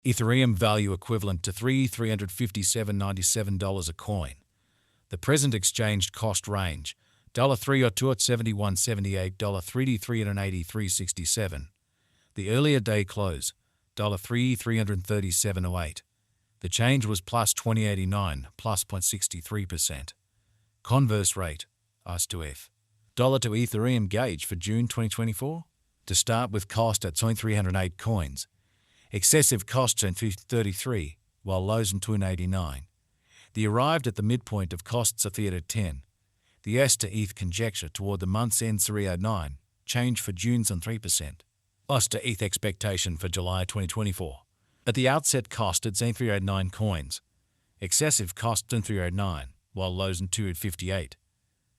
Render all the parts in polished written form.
Ethereum value equivalent to $357.97 a coin. The present exchange cost range $3.02 at $71.78, $3.3 at $83.67. The earlier day close $3.337.08. The change was plus 20.89, plus 0.63%. Converse rate (us to F). Dollar to Ethereum gauge for June 2024. To start with, cost at 308 coins. Excessive costs at 233, while lows at 289. The arrived at the midpoint of costs at 10. The US to ETH conjecture toward the month's end 309, change for June's on 3%. US to ETH expectation for July 2024. At the outset, cost at 309 coins. Excessive costs at 309, while lows at 258.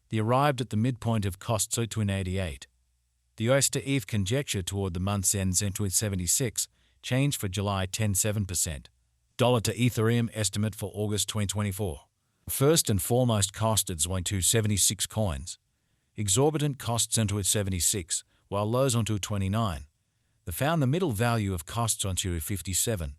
The arrived at the midpoint of costs at 288. The US to ETH conjecture toward the month's end 76, change for July 7%. Dollar to Ethereum estimate for August 2024. First and foremost, cost at 276 coins. Exorbitant costs into 76, while lows onto 29. They found the middle value of costs onto 57.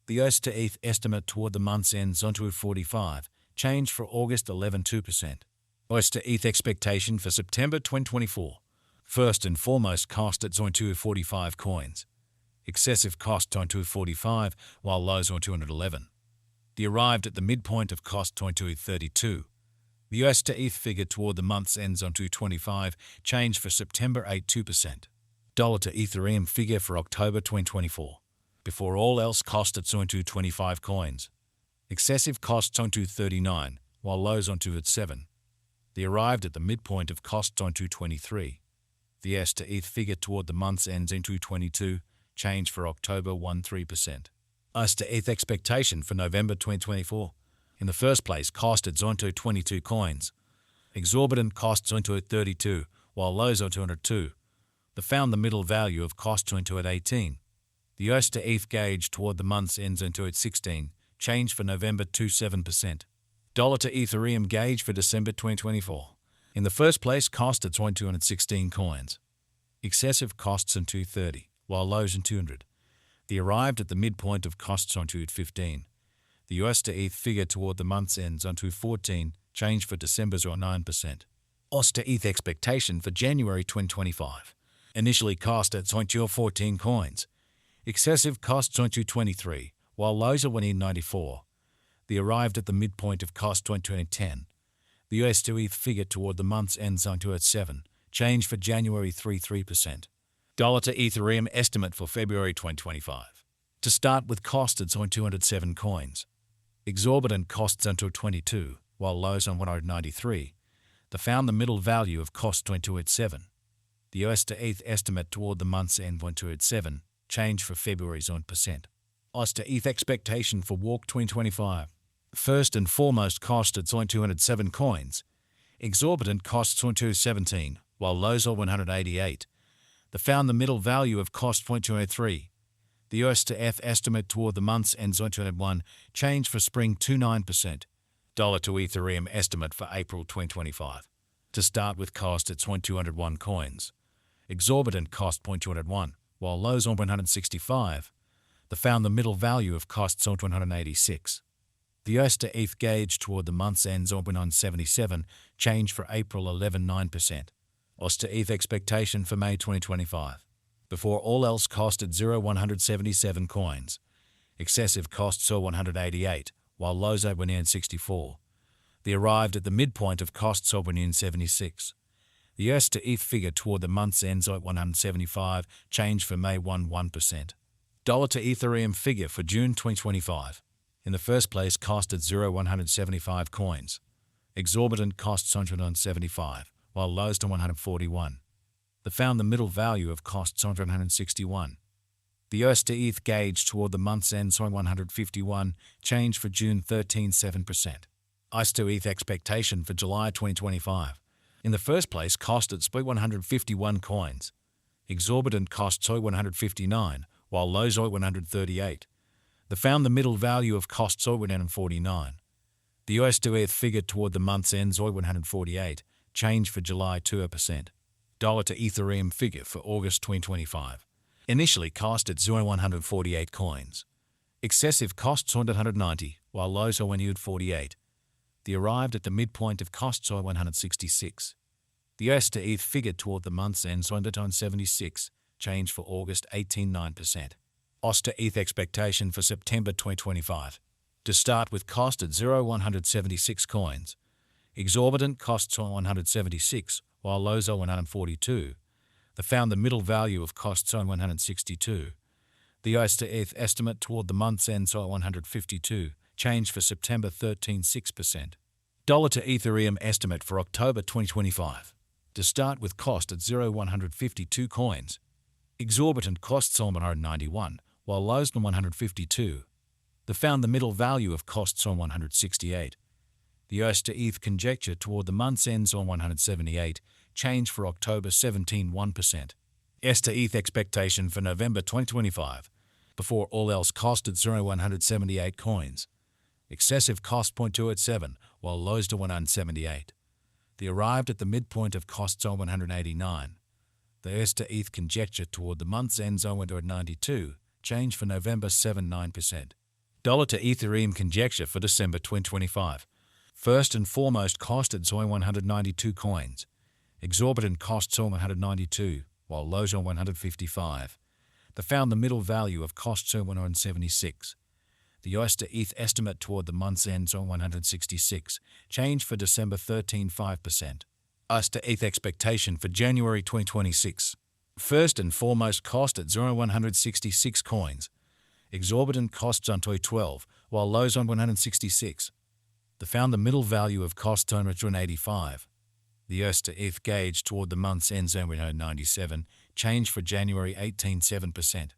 The US to ETH estimate toward the month's ends onto 45, change for August 2%. US to ETH expectation for September 2024. First and foremost, cost at 45 coins. Excessive cost on 245, while lows on 211. The arrived at the midpoint of cost on 232. The US to ETH figure toward the month's ends on 225, change for September 2%. Dollar to Ethereum figure for October 2024. Before all else, cost at 225 coins. Excessive costs on 239, while lows on 207. The arrived at the midpoint of costs on 223. The US to ETH figure toward the month's ends in 222, change for October 3%. US to ETH expectation for November 2024. In the first place, cost at 22 coins. Exorbitant costs onto 32, while lows onto 202. They found the middle value of cost onto at 18. The US to ETH gauge toward the month's ends into 16, change for November 7%. Dollar to Ethereum gauge for December 2024. In the first place, cost at 216 coins. Excessive costs on 230, while lows in 200. The arrived at the midpoint of costs on 215. The US to ETH figure toward the month's ends on 214, change for December's or 9%. US to ETH expectation for January 2025. Initially cost at 14 coins. Excessive costs on 223, while lows are 194. The arrived at the midpoint of cost on 210. The US to ETH figure toward the month's ends on 207, change for January 3%. Dollar to Ethereum estimate for February 2025. To start with, cost at 207 coins. Exorbitant costs onto 22, while lows on 193. They found the middle value of cost 207. The US to ETH estimate toward the month's end 207, change for February's on %. US to ETH expectation for Walk 2025. First and foremost, cost at 207 coins. Exorbitant costs 217, while lows are 188. They found the middle value of cost 203. The US to ETH estimate toward the month's ends 201, change for spring 29%. Dollar to Ethereum estimate for April 2025. To start with, cost at 201 coins. Exorbitant cost 201, while lows on 165. They found the middle value of costs on 186. The US to ETH gauge toward the month's ends on 177, change for April 9%. US to ETH expectation for May 2025. Before all else, cost at 177 coins. Excessive costs saw 188, while lows at 164. The arrived at the midpoint of costs of 176. The US to ETH figure toward the month's ends at 175, change for May 1%. Dollar to Ethereum figure for June 2025. In the first place, cost at 175 coins. Exorbitant costs 175, while lows to 141. They found the middle value of costs 161. The US to ETH gauge toward the month's end 151, change for June 7%. US to ETH expectation for July 2025. In the first place, cost at 151 coins. Exorbitant costs 159, while lows 138. They found the middle value of costs 149. The US to ETH figure toward the month's ends 148, change for July 2%. Dollar to Ethereum figure for August 2025. Initially cost at 148 coins. Excessive costs on 190, while lows are 148. They arrived at the midpoint of costs on 166. The US to ETH figured toward the month's end on 76, change for August 18.9%. OS to ETH expectation for September 2025. To start with cost at 176 coins. Exorbitant costs on 176, while lows are 142. They found the middle value of costs on 162. The US to ETH estimate toward the month's end saw 152, change for September 13.6%. Dollar to Ethereum estimate for October 2025. To start with cost at 152 coins. Exorbitant costs on 191, while lows on 152. They found the middle value of costs on 168. The US to ETH conjecture toward the month's ends on 178, change for October 17.1%. S to ETH expectation for November 2025. Before all else cost at 178 coins. Excessive cost 0.287, while lows to 178. They arrived at the midpoint of costs on 189. The S to ETH conjecture toward the month's end zone at 92, change for November 7.9%. Dollar to Ethereum conjecture for December 2025. First and foremost cost at 192 coins. Exorbitant costs on 192, while lows on 155. They found the middle value of costs on 176. The US to ETH estimate toward the month's end on 166, change for December 13.5%. US to ETH expectation for January 2026. First and foremost cost at 166 coins. Exorbitant costs on 12, while lows on 166. They found the middle value of costs on 185. The US to ETH gauge toward the month's end zone at 97, change for January 18.7%.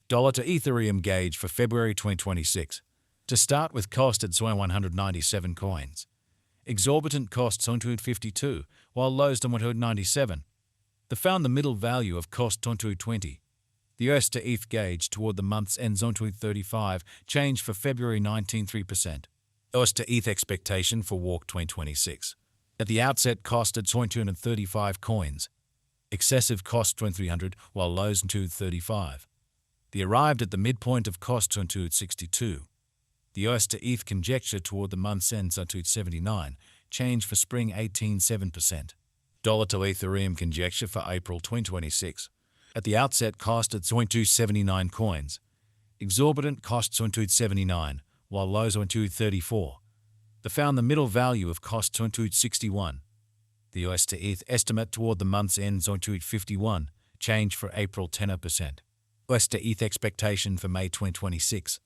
Dollar to Ethereum gauge for February 2026. To start with cost at 197 coins. Exorbitant costs on 252, while lows on 197. They found the middle value of cost on 220. The US to ETH gauge toward the month's end on 235, change for February 19.3%. US to ETH expectation for Walk 2026. At the outset cost at 235 coins. Excessive cost 2300, while lows on 235. They arrived at the midpoint of costs on 262. The US to ETH conjecture toward the month's ends on 279, change for spring 18.7%. Dollar to Ethereum conjecture for April 2026. At the outset cost at 279 coins. Exorbitant costs on 279, while lows on 234. They found the middle value of costs on 261. The US to ETH estimate toward the month's ends on 251, change for April 10%. US to ETH expectation for May 2026.